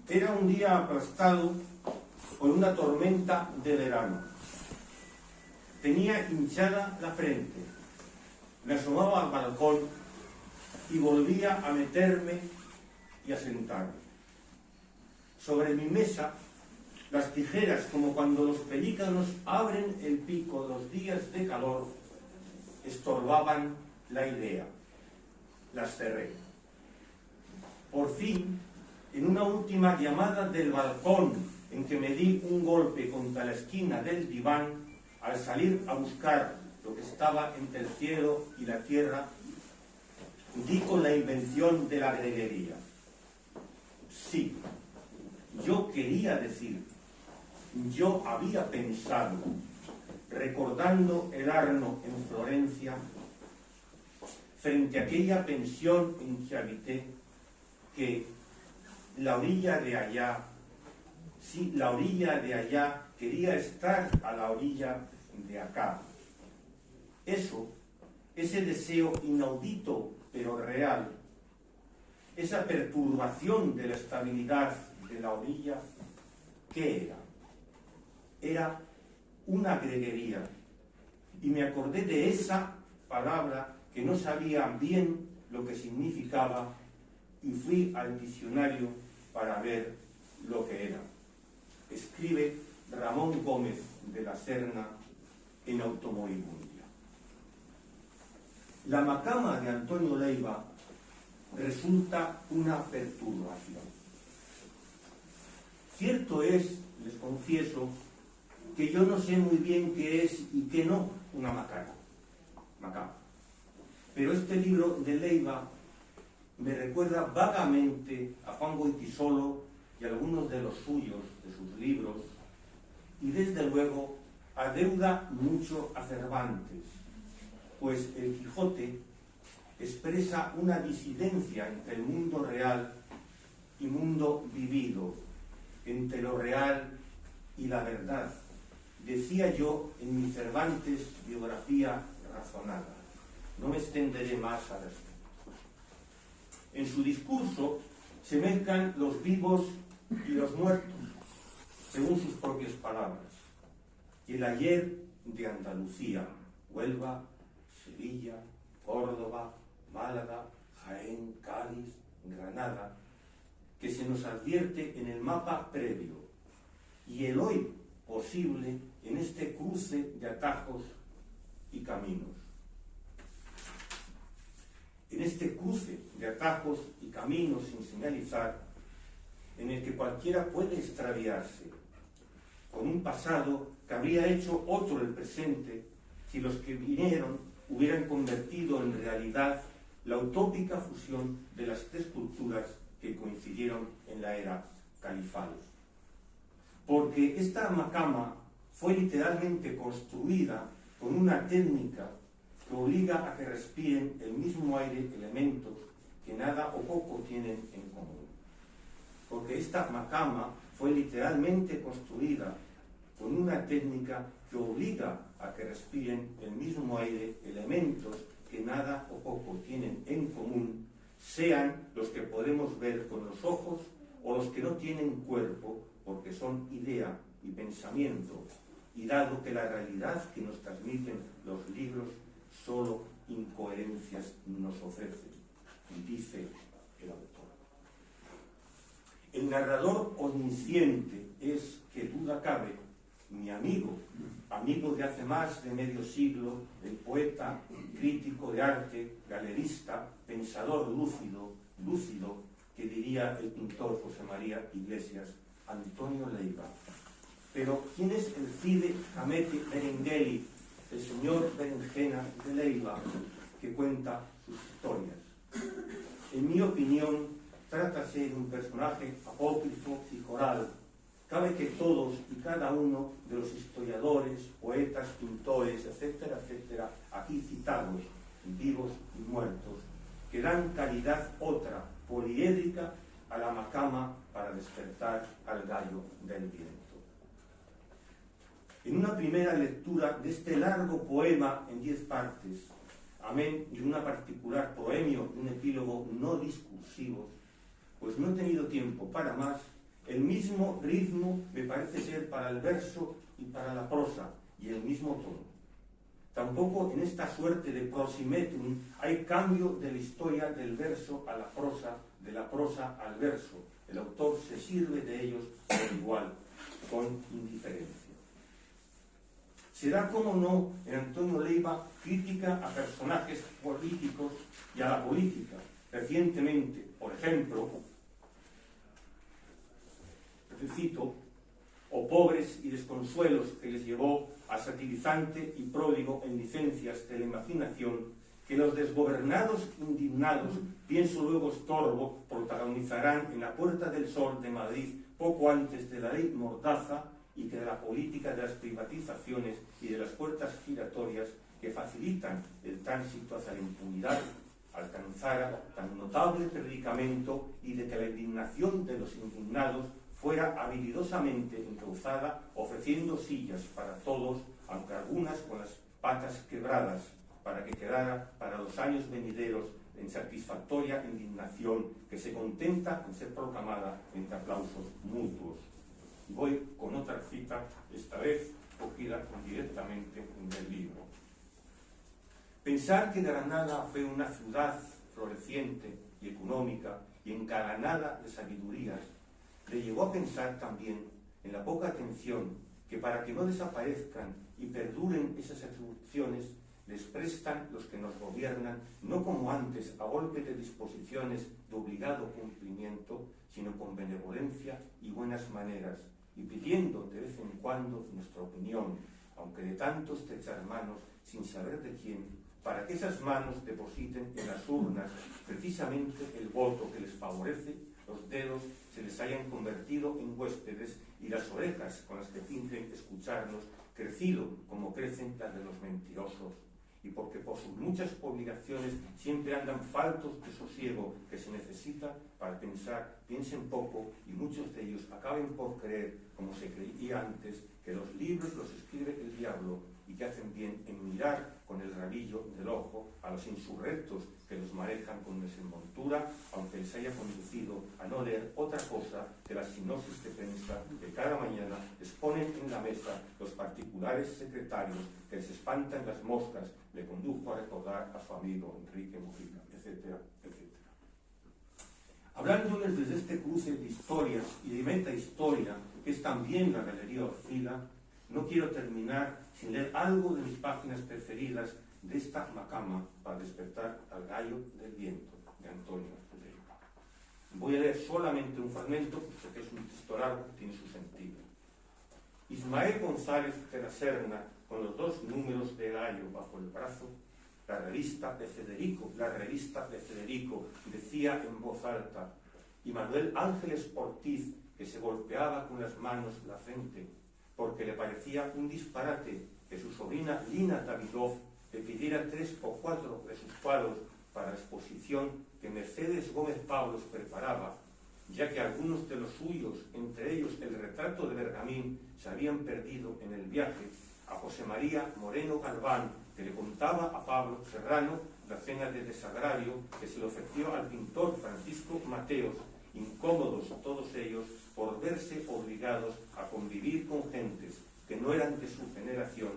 Era un día aplastado por una tormenta de verano. Tenía hinchada la frente, me asomaba al balcón y volvía a meterme y a sentarme. Sobre mi mesa, las tijeras, como cuando los pelícanos abren el pico los días de calor, estorbaban la idea. Las cerré. Por fin, en una última llamada del balcón en que me di un golpe contra la esquina del diván, al salir a buscar lo que estaba entre el cielo y la tierra, di con la invención de la greguería. Sí, yo quería decir, yo había pensado, recordando el Arno en Florencia, frente a aquella pensión en que habité, que la orilla de allá, sí, la orilla de allá quería estar a la orilla de acá. Eso, ese deseo inaudito pero real, esa perturbación de la estabilidad de la orilla, ¿qué era? Era una greguería. Y me acordé de esa palabra que no sabía bien lo que significaba y fui al diccionario para ver lo que era. Escribe Ramón Gómez de la Serna en Automoribundia. La macama de Antonio Leiva resulta una perturbación. Cierto es, les confieso, que yo no sé muy bien qué es y qué no una macama. Pero este libro de Leiva me recuerda vagamente a Juan Goytisolo y a algunos de los suyos, de sus libros, y desde luego adeuda mucho a Cervantes, pues el Quijote expresa una disidencia entre el mundo real y mundo vivido, entre lo real y la verdad, decía yo en mi Cervantes biografía razonada. No me extenderé más al respecto. En su discurso se mezclan los vivos y los muertos, según sus propias palabras. Y el ayer de Andalucía, Huelva, Sevilla, Córdoba, Málaga, Jaén, Cádiz, Granada, que se nos advierte en el mapa previo, y el hoy posible en este cruce de atajos y caminos. En este cruce de atajos y caminos sin señalizar, en el que cualquiera puede extraviarse, con un pasado que habría hecho otro el presente si los que vinieron hubieran convertido en realidad la utópica fusión de las tres culturas que coincidieron en la era califal. Porque esta macama fue literalmente construida con una técnica que obliga a que respiren el mismo aire elementos que nada o poco tienen en común. Porque esta macama fue literalmente construida con una técnica que obliga a que respiren el mismo aire elementos que nada o poco tienen en común, sean los que podemos ver con los ojos o los que no tienen cuerpo, porque son idea y pensamiento, y dado que la realidad que nos transmiten los libros solo incoherencias nos ofrece, dice el autor. El narrador omnisciente es, que duda cabe, mi amigo de hace más de medio siglo, el poeta, crítico de arte, galerista, pensador lúcido, que diría el pintor José María Iglesias, Antonio Leiva. Pero, ¿quién es el Cide Hamete Benengeli, el señor Berenjena de Leiva, que cuenta sus historias? En mi opinión, trátase de un personaje apócrifo y coral. Cabe que todos y cada uno de los historiadores, poetas, pintores, etcétera, etcétera, aquí citados, vivos y muertos, que dan calidad otra, poliédrica, a la macama para despertar al gallo del viento. En una primera lectura de este largo poema en 10 partes, amén de una particular proemio, un epílogo no discursivo, pues no he tenido tiempo para más, El mismo ritmo me parece ser para el verso y para la prosa, y el mismo tono. Tampoco en esta suerte de prosimetum hay cambio de la historia del verso a la prosa, de la prosa al verso. El autor se sirve de ellos por igual, con indiferencia. Se da, como no, en Antonio Leiva crítica a personajes políticos y a la política. Recientemente, por ejemplo, cito, o pobres y desconsuelos que les llevó a satirizante y pródigo en licencias de la imaginación, que los desgobernados indignados, pienso luego estorbo, protagonizarán en la Puerta del Sol de Madrid poco antes de la ley Mordaza y que de la política de las privatizaciones y de las puertas giratorias que facilitan el tránsito hacia la impunidad, alcanzara tan notable predicamento y de que la indignación de los indignados fuera habilidosamente encauzada, ofreciendo sillas para todos, aunque algunas con las patas quebradas, para que quedara para los años venideros en satisfactoria indignación que se contenta en ser proclamada entre aplausos mutuos. Voy con otra cita, esta vez cogida directamente del libro. Pensar que Granada fue una ciudad floreciente y económica y engalanada de sabidurías le llevó a pensar también en la poca atención que para que no desaparezcan y perduren esas atribuciones les prestan los que nos gobiernan, no como antes a golpe de disposiciones de obligado cumplimiento, sino con benevolencia y buenas maneras, y pidiendo de vez en cuando nuestra opinión, aunque de tanto estrechar manos sin saber de quién, para que esas manos depositen en las urnas precisamente el voto que les favorece, los dedos se les hayan convertido en huéspedes y las orejas con las que fingen escucharnos crecido como crecen las de los mentirosos, y porque por sus muchas obligaciones siempre andan faltos de sosiego que se necesita para pensar, piensen poco y muchos de ellos acaben por creer, como se creía antes, que los libros los escribe el diablo y que hacen bien en mirar con el rabillo del ojo a los insurrectos que los manejan con desenvoltura, aunque les haya conducido a no leer otra cosa que las sinopsis de prensa que cada mañana les ponen en la mesa los particulares secretarios que les espantan las moscas, le condujo a recordar a su amigo Enrique Mujica, etcétera, etcétera. Hablándoles desde este cruce de historias y de metahistoria, que es también la Galería Orfila, no quiero terminar sin leer algo de mis páginas preferidas de esta macama para despertar al gallo del viento, de Antonio Leiva. Voy a leer solamente un fragmento, porque es un texto largo que tiene su sentido. Ismael González de la Serna, con los 2 números de Gallo bajo el brazo, la revista de Federico, decía en voz alta, y Manuel Ángeles Ortiz, que se golpeaba con las manos la frente, porque le parecía un disparate que su sobrina Lina Davidov le pidiera 3 o 4 de sus cuadros para la exposición que Mercedes Gómez Pablos preparaba, ya que algunos de los suyos, entre ellos el retrato de Bergamín, se habían perdido en el viaje, a José María Moreno Galván, que le contaba a Pablo Serrano la cena de desagravio que se le ofreció al pintor Francisco Mateos, incómodos todos ellos por verse obligados a convivir con gentes que no eran de su generación,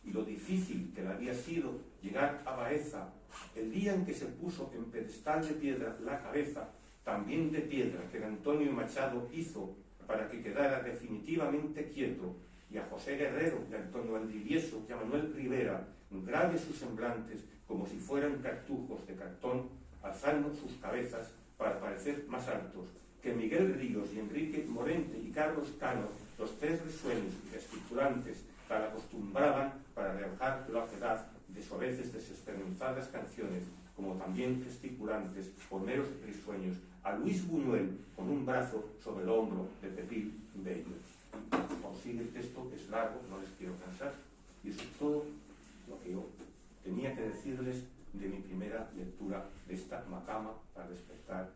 y lo difícil que le había sido llegar a Baeza el día en que se puso en pedestal de piedra la cabeza, también de piedra, que Antonio Machado hizo para que quedara definitivamente quieto, y a José Guerrero, y a Antonio Valdivieso, y a Manuel Rivera, graves sus semblantes como si fueran cartujos de cartón, alzando sus cabezas para parecer más altos, que Miguel Ríos y Enrique Morente y Carlos Cano, los 3 risueños y gesticulantes, tal acostumbraban para rebajar la ojedad de sus a veces desesperanzadas canciones, como también gesticulantes por meros risueños, a Luis Buñuel con un brazo sobre el hombro de Pepín Bello. Consigue el texto, es largo, no les quiero cansar, y eso es todo lo que yo tenía que decirles de mi primera lectura de esta macama para despertar